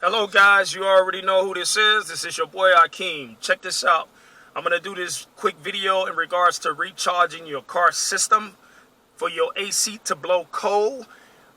Hello guys, you already know who this is. This is your boy Akeem. Check this out. I'm going to do this quick video in regards to recharging your car system for your AC to blow cold.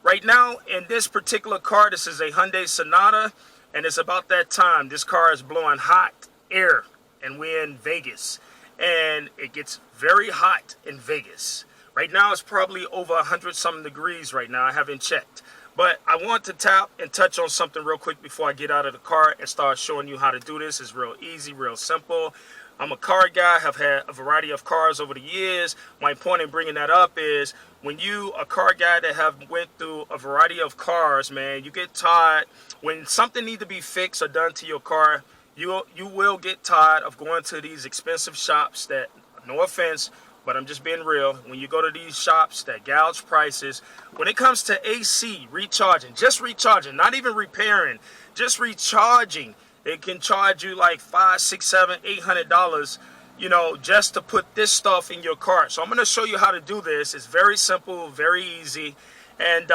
Right now in this particular car, this is a Hyundai Sonata, and it's about that time. This car is blowing hot air and we're in Vegas, and it gets very hot in Vegas. Right now it's probably over 100 something degrees right now. I haven't checked. But I want to tap and touch on something real quick before I get out of the car and start showing you how to do this. It's real easy, real simple. I'm a car guy, have had a variety of cars over the years. My point in bringing that up is when you, a car guy that have went through a variety of cars, man, you get tired. When something needs to be fixed or done to your car, you will get tired of going to these expensive shops that, no offense, but I'm just being real. When you go to these shops that gouge prices, when it comes to AC, recharging, just recharging, not even repairing, just recharging, it can charge you like $500, $600, $700, $800, you know, just to put this stuff in your car. So I'm going to show you how to do this. It's very simple, very easy. And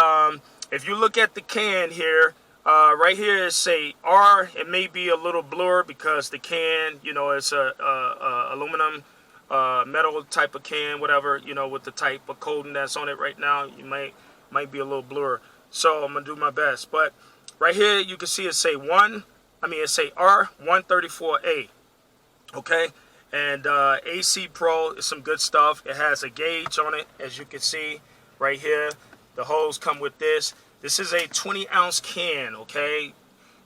if you look at the can here, right here is say R. It may be a little blurred because the can, you know, it's a aluminum metal type of can, whatever, you know, with the type of coating that's on it right now, you might be a little blur. So I'm gonna do my best. But right here you can see it say it say R134A. Okay, and AC Pro is some good stuff. It has a gauge on it, as you can see right here. The hose come with this. This is a 20-ounce can. Okay,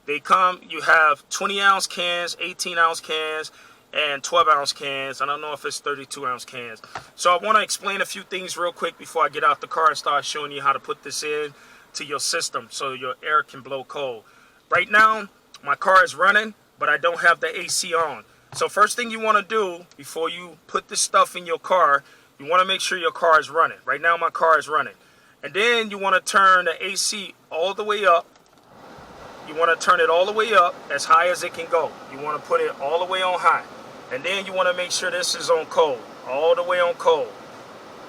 you have 20-ounce cans, 18-ounce cans, and 12-ounce cans. I don't know if it's 32-ounce cans. So I want to explain a few things real quick before I get out the car and start showing you how to put this in to your system so your air can blow cold. Right now, my car is running, but I don't have the AC on. So first thing you want to do before you put this stuff in your car, you want to make sure your car is running. Right now, my car is running. And then you want to turn the AC all the way up. You want to turn it all the way up as high as it can go. You want to put it all the way on high. And then you want to make sure this is on cold, all the way on cold,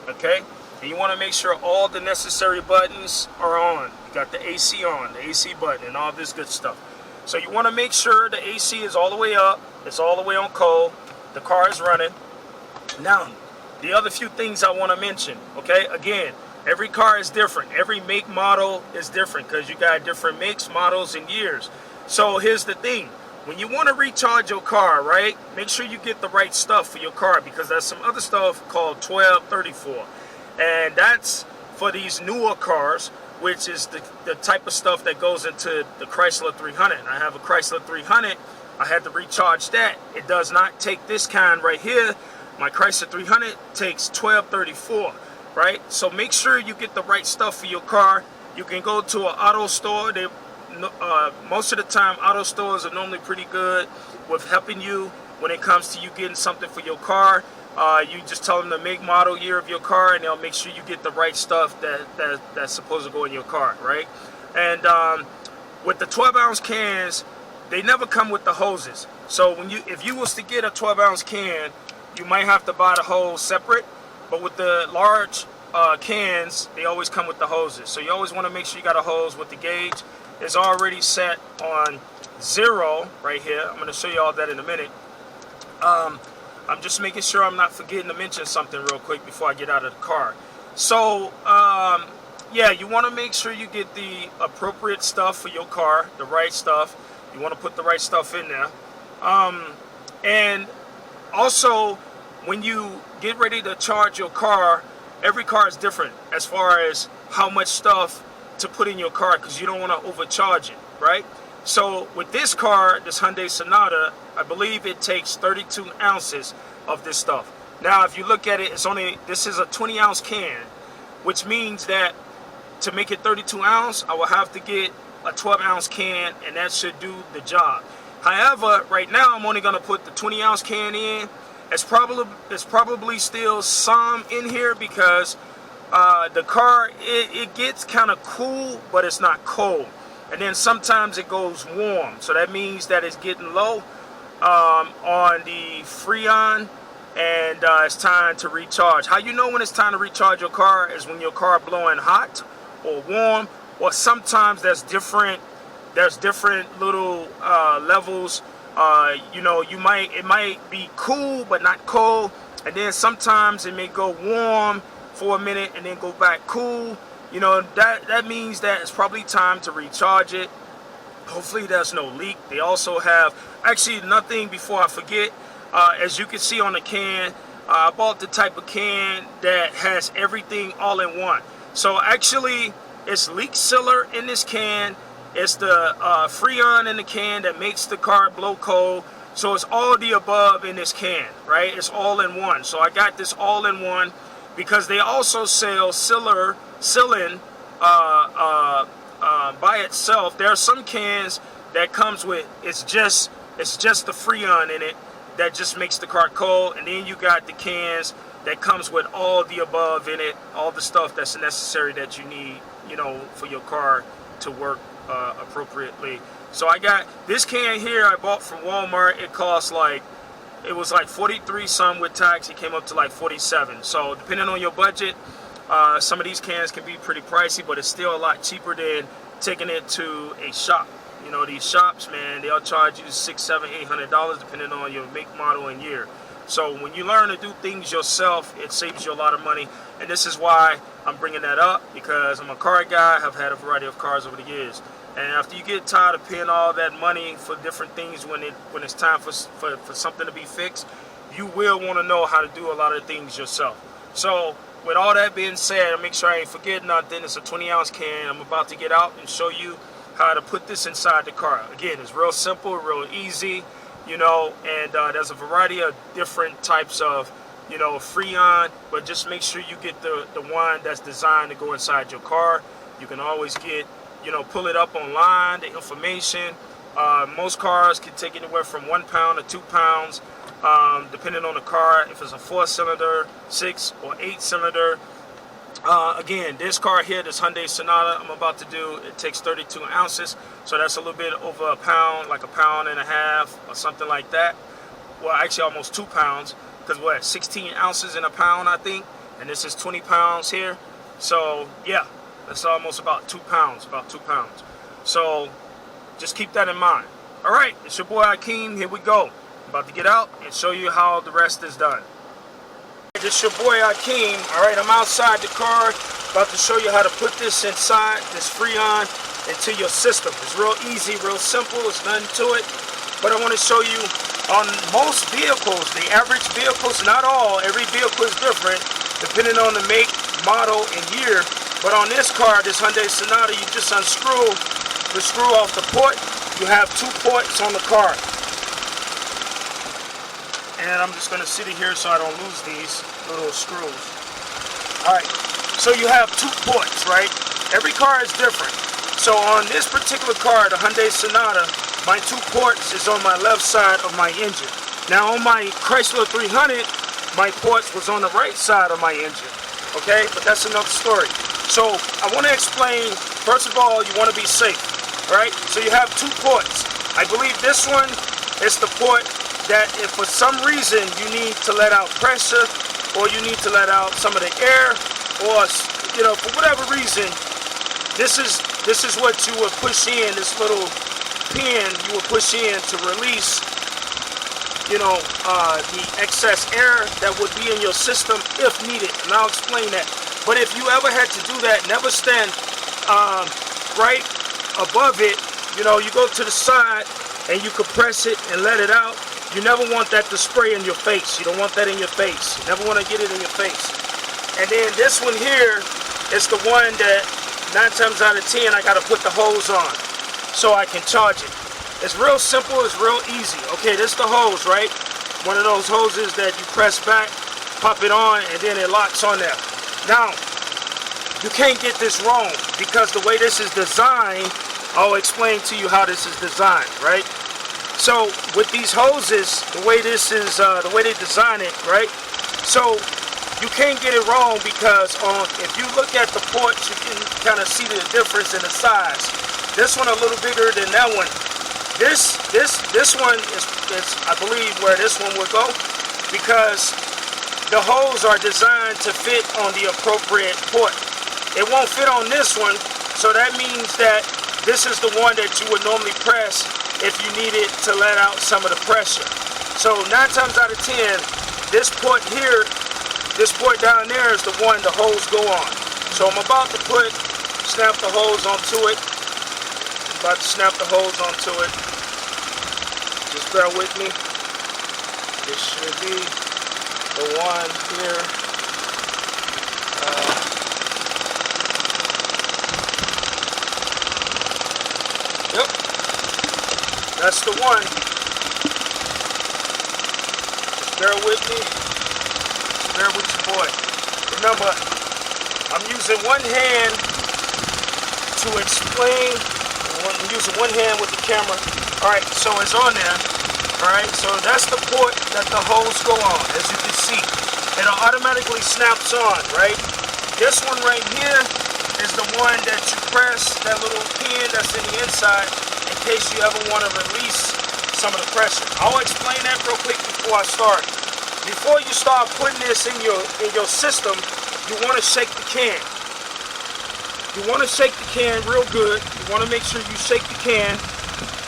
okay? And you want to make sure all the necessary buttons are on. You got the AC on, the AC button, and all this good stuff. So you want to make sure the AC is all the way up, it's all the way on cold, the car is running. Now, the other few things I want to mention, okay? Again, every car is different. Every make model is different because you got different makes, models, and years. So here's the thing. When you want to recharge your car, right, make sure you get the right stuff for your car because there's some other stuff called 1234. And that's for these newer cars, which is the type of stuff that goes into the Chrysler 300. I have a Chrysler 300. I had to recharge that. It does not take this kind right here. My Chrysler 300 takes 1234, right? So make sure you get the right stuff for your car. You can go to an auto store. Most of the time, auto stores are normally pretty good with helping you when it comes to you getting something for your car. You just tell them the make, model, year of your car, and they'll make sure you get the right stuff that's supposed to go in your car, right? And with the 12-ounce cans, they never come with the hoses. So if you was to get a 12-ounce can, you might have to buy the hose separate. But with the large cans, they always come with the hoses. So you always want to make sure you got a hose with the gauge. It's already set on 0 right here. I'm going to show you all that in a minute. I'm just making sure I'm not forgetting to mention something real quick before I get out of the car. So, yeah, you want to make sure you get the appropriate stuff for your car, the right stuff. You want to put the right stuff in there. And also, when you get ready to charge your car, every car is different as far as how much stuff to put in your car because you don't want to overcharge it, right? So with this car, this Hyundai Sonata, I believe it takes 32 ounces of this stuff. Now, if you look at it, this is a 20-ounce can, which means that to make it 32 ounce, I will have to get a 12-ounce can, and that should do the job. However, right now, I'm only going to put the 20-ounce can in. It's probably still some in here because the car, it gets kind of cool, but it's not cold. And then sometimes it goes warm. So that means that it's getting low on the Freon, and it's time to recharge. How you know when it's time to recharge your car is when your car blowing hot or warm, or sometimes there's different there's different little levels. You know, it might be cool but not cold, and then sometimes it may go warm for a minute and then go back cool. You know, that means that it's probably time to recharge it. Hopefully there's no leak. They also have, actually, nothing before I forget, as you can see on the can, I bought the type of can that has everything all in one. So actually, it's leak sealer in this can. It's the Freon in the can that makes the car blow cold. So it's all the above in this can, right? It's all in one. So I got this all in one because they also sell sealant by itself. There are some cans that comes with it's just the Freon in it that just makes the car cold, and then you got the cans that comes with all the above in it, all the stuff that's necessary that you need, you know, for your car to work appropriately. So I got this can here I bought from Walmart. It cost it was like 43 some with tax. It came up to like 47. So depending on your budget, some of these cans can be pretty pricey, but it's still a lot cheaper than taking it to a shop. You know, these shops, man, they'll charge you $600, $700, $800 depending on your make, model, and year. So when you learn to do things yourself, it saves you a lot of money. And this is why I'm bringing that up, because I'm a car guy. I've had a variety of cars over the years. And after you get tired of paying all that money for different things when it's time for something to be fixed, you will want to know how to do a lot of things yourself. So with all that being said, I'll make sure I ain't forgetting nothing. It's a 20-ounce can. I'm about to get out and show you how to put this inside the car. Again, it's real simple, real easy, you know, and there's a variety of different types of, you know, Freon, but just make sure you get the one that's designed to go inside your car. You can always get, you know, pull it up online, the information. Most cars can take anywhere from 1 pound to 2 pounds, depending on the car, if it's a 4-cylinder, 6 or 8-cylinder. Again, this car here, this Hyundai Sonata I'm about to do, it takes 32 ounces, so that's a little bit over a pound, like 1.5 pounds or something like that. Well, actually almost 2 pounds, because what, 16 ounces in a pound, I think, and this is 20 pounds here. So yeah, that's almost about 2 pounds, So just keep that in mind. All right, it's your boy Akeem. Here we go. I'm about to get out and show you how the rest is done. This your boy Akeem. Alright, I'm outside the car, about to show you how to put this inside, this Freon, into your system. It's real easy, real simple, it's nothing to it. But I want to show you, on most vehicles, the average vehicles, not all, every vehicle is different, depending on the make, model, and year. But on this car, this Hyundai Sonata, you just unscrew the screw off the port. You have 2 ports on the car. And I'm just going to sit it here so I don't lose these little screws. Alright, so you have 2 ports, right? Every car is different. So on this particular car, the Hyundai Sonata, my 2 ports is on my left side of my engine. Now on my Chrysler 300, my ports was on the right side of my engine. Okay, but that's another story. So I want to explain, first of all, you want to be safe. Alright, so you have 2 ports. I believe this one is the port that if for some reason you need to let out pressure, or you need to let out some of the air, or, you know, for whatever reason, this is what you would push in, this little pin you would push in to release, you know, the excess air that would be in your system if needed, and I'll explain that. But if you ever had to do that, never stand right above it. You know, you go to the side and you compress it and let it out. You never want that to spray in your face. You don't want that in your face. You never want to get it in your face. And then this one here is the one that 9 times out of 10 I got to put the hose on so I can charge it. It's real simple. It's real easy. Okay, this is the hose, right? One of those hoses that you press back, pop it on, and then it locks on there. Now, you can't get this wrong because the way this is designed, I'll explain to you how this is designed, right? So with these hoses, the way this is, the way they design it, right? So you can't get it wrong because if you look at the ports, you can kind of see the difference in the size. This one a little bigger than that one. This one is I believe where this one would go, because the holes are designed to fit on the appropriate port. It won't fit on this one, so that means that this is the one that you would normally press if you needed to let out some of the pressure. So 9 times out of 10, this port here, this port down there is the one the hose go on. So I'm about to snap the hose onto it. I'm about to snap the hose onto it. Just bear with me. This should be the one here. Yep, that's the one. Just bear with me. Just bear with your boy. Remember, I'm using one hand to explain. I'm using one hand with the camera. All right, so it's on there. All right, so that's the port that the hose go on. As you can see, it automatically snaps on. Right. This one right here is the one that you press, that little pin that's in the inside, in case you ever want to release some of the pressure. I'll explain that real quick before I start. Before you start putting this in your system, you want to shake the can. You want to shake the can real good. You want to make sure you shake the can,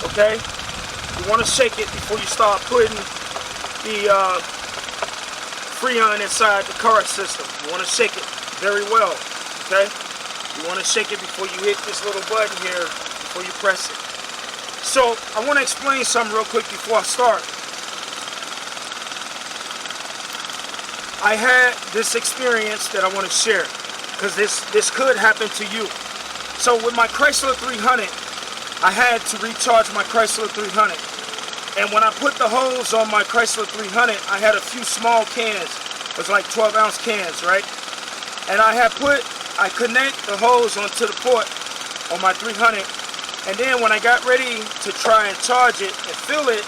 okay? You want to shake it before you start putting the Freon inside the car system. You want to shake it very well, okay? You want to shake it before you hit this little button here, before you press it. So, I want to explain something real quick before I start. I had this experience that I want to share, because this could happen to you. So, with my Chrysler 300, I had to recharge my Chrysler 300. And when I put the hose on my Chrysler 300, I had a few small cans. It was like 12-ounce cans, right? And I connect the hose onto the port on my 300, and then when I got ready to try and charge it and fill it,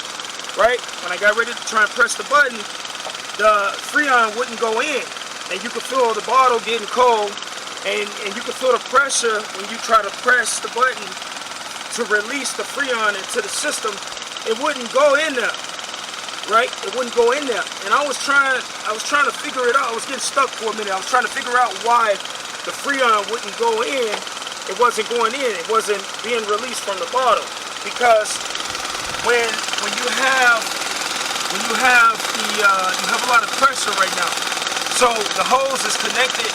right, when I got ready to try and press the button, the Freon wouldn't go in, and you could feel the bottle getting cold, and you could feel the pressure when you try to press the button to release the Freon into the system. It wouldn't go in there, right? It wouldn't go in there, and I was trying to figure it out. I was getting stuck for a minute. I was trying to figure out why the Freon wouldn't go in. It wasn't going in. It wasn't being released from the bottle, because when you have you have a lot of pressure right now. So the hose is connected,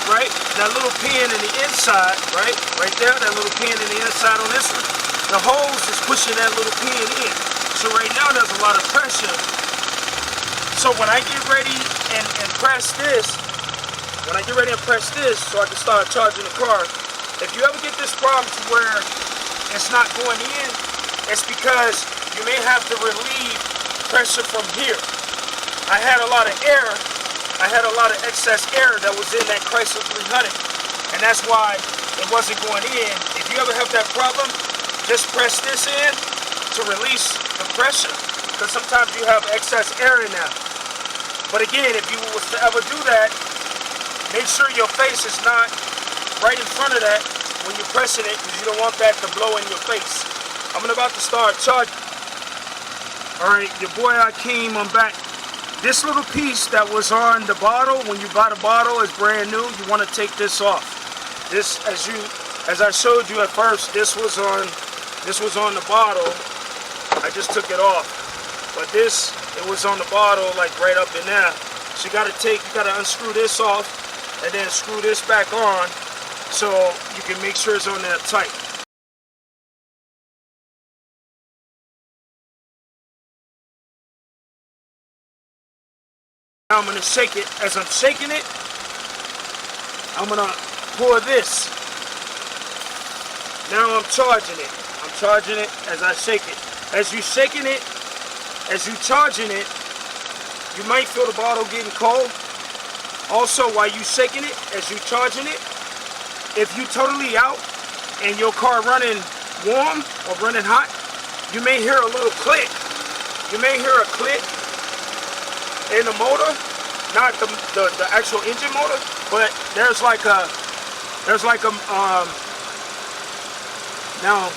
right? That little pin in the inside, right there, that little pin in the inside on this one. The hose is pushing that little pin in. So right now there's a lot of pressure. So when I get ready and press this, so I can start charging the car. If you ever get this problem to where it's not going in, it's because you may have to relieve pressure from here. I had a lot of air. I had a lot of excess air that was in that Chrysler 300, and that's why it wasn't going in. If you ever have that problem, just press this in to release the pressure, because sometimes you have excess air in there. But again, if you was to ever do that, make sure your face is not right in front of that when you're pressing it, because you don't want that to blow in your face. I'm about to start charging. Alright, your boy Akeem, I'm back. This little piece that was on the bottle, when you buy the bottle, is brand new. You want to take this off. This, as I showed you at first, this was on the bottle. I just took it off. But it was on the bottle, like right up in there. So you gotta unscrew this off and then screw this back on, so you can make sure it's on there tight. Now I'm gonna shake it. As I'm shaking it, I'm gonna pour this. Now I'm charging it. I'm charging it as I shake it. As you're shaking it, as you're charging it, you might feel the bottle getting cold. Also, while you're shaking it, as you're charging it, if you're totally out and your car running warm or running hot, you may hear a little click. You may hear a click in the motor, not the actual engine motor, but there's like a now,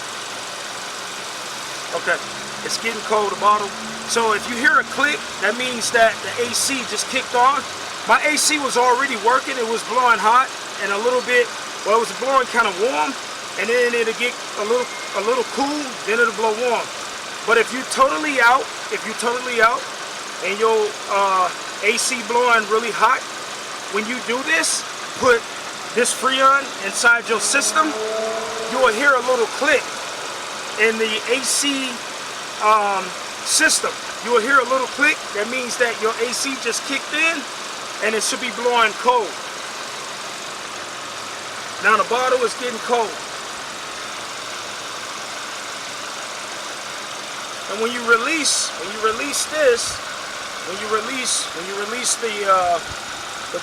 okay, it's getting cold, the bottle. So if you hear a click, that means that the AC just kicked on. My AC was already working. It was blowing hot and a little bit, well, it was blowing kind of warm, and then it'll get a little cool, then it'll blow warm. But if you're totally out, and your AC blowing really hot, when you do this, put this Freon inside your system, you will hear a little click in the AC system. You will hear a little click. That means that your AC just kicked in, and it should be blowing cold. Now the bottle is getting cold. And when you release this, when you release the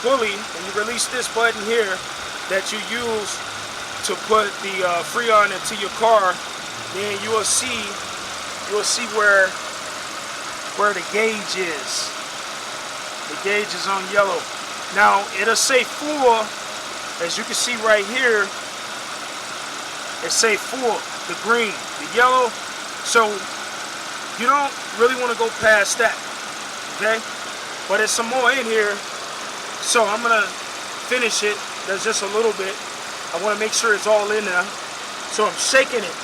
pulley, and you release this button here that you use to put the Freon into your car, then you will see where the gauge is. The gauge is on yellow. Now it'll say full, as you can see right here. It say full, the green, the yellow. So you don't really want to go past that, okay? But there's some more in here, so I'm gonna finish it. There's just a little bit. I want to make sure it's all in there. So I'm shaking it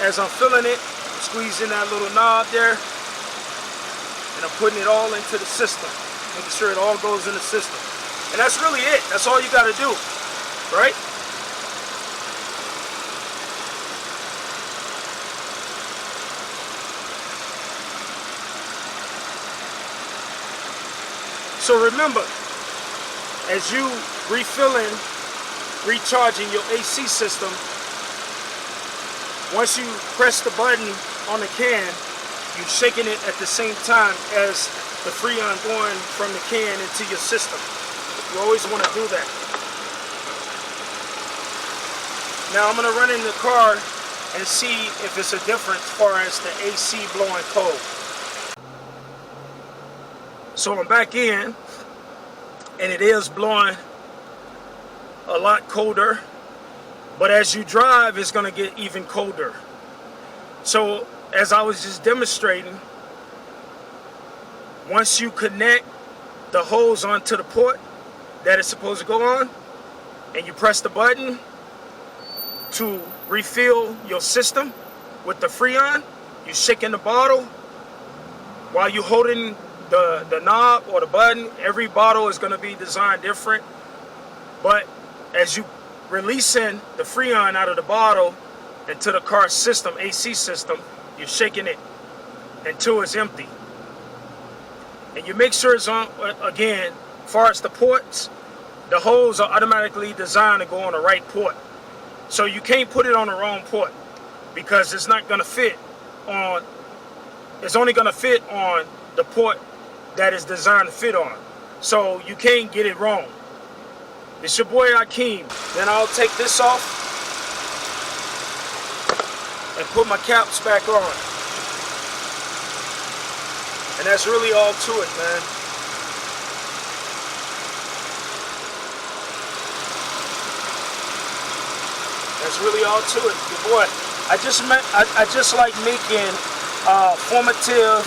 as I'm filling it, squeezing that little knob there, and I'm putting it all into the system, making sure it all goes in the system. And that's really it. That's all you got to do, right? So remember, as you recharging your AC system, once you press the button on the can, you're shaking it at the same time as the Freon going from the can into your system. You always want to do that. Now I'm going to run in the car and see if it's a difference as far as the AC blowing cold. So I'm back in, and it is blowing a lot colder, but as you drive, it's going to get even colder. So as I was just demonstrating, once you connect the hose onto the port that it's supposed to go on, and you press the button to refill your system with the Freon, you're shaking the bottle while you're holding the knob or the button. Every bottle is going to be designed different, but as you releasing the Freon out of the bottle into the car system, AC system, you're shaking it until it's empty. And you make sure it's on, again, as far as the ports, the holes are automatically designed to go on the right port. So you can't put it on the wrong port, because it's not going to fit on, it's only going to fit on the port that is designed to fit on. So you can't get it wrong. It's your boy Akeem. Then I'll take this off and put my caps back on. And that's really all to it, man. That's really all to it, your boy. I just like making formative,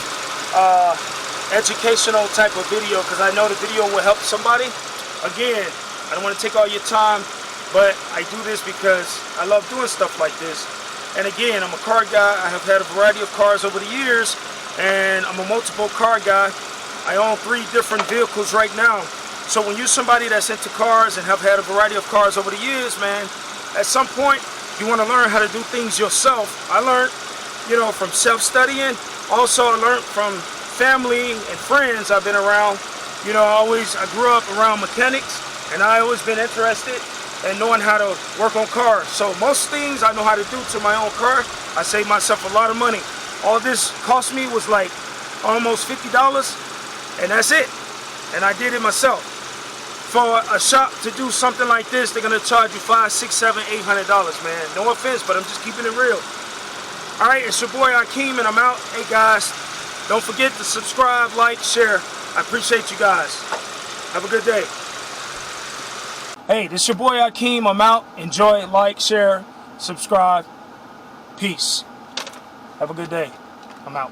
educational type of video, because I know the video will help somebody. Again, I don't want to take all your time, but I do this because I love doing stuff like this. And again, I'm a car guy. I have had a variety of cars over the years, and I'm a multiple car guy. I own 3 different vehicles right now. So when you're somebody that's into cars and have had a variety of cars over the years, man, at some point you want to learn how to do things yourself. I learned, from self-studying. Also, I learned from family and friends I've been around. I grew up around mechanics, and I always been interested in knowing how to work on cars. So most things I know how to do to my own car. I saved myself a lot of money. All this cost me was like almost $50, and that's it. And I did it myself. For a shop to do something like this, they're gonna charge you $500, $600, $700, $800, man. No offense, but I'm just keeping it real. All right, it's your boy Akeem, and I'm out. Hey guys, don't forget to subscribe, like, share. I appreciate you guys. Have a good day. Hey, this is your boy Akeem. I'm out. Enjoy, like, share, subscribe. Peace. Have a good day. I'm out.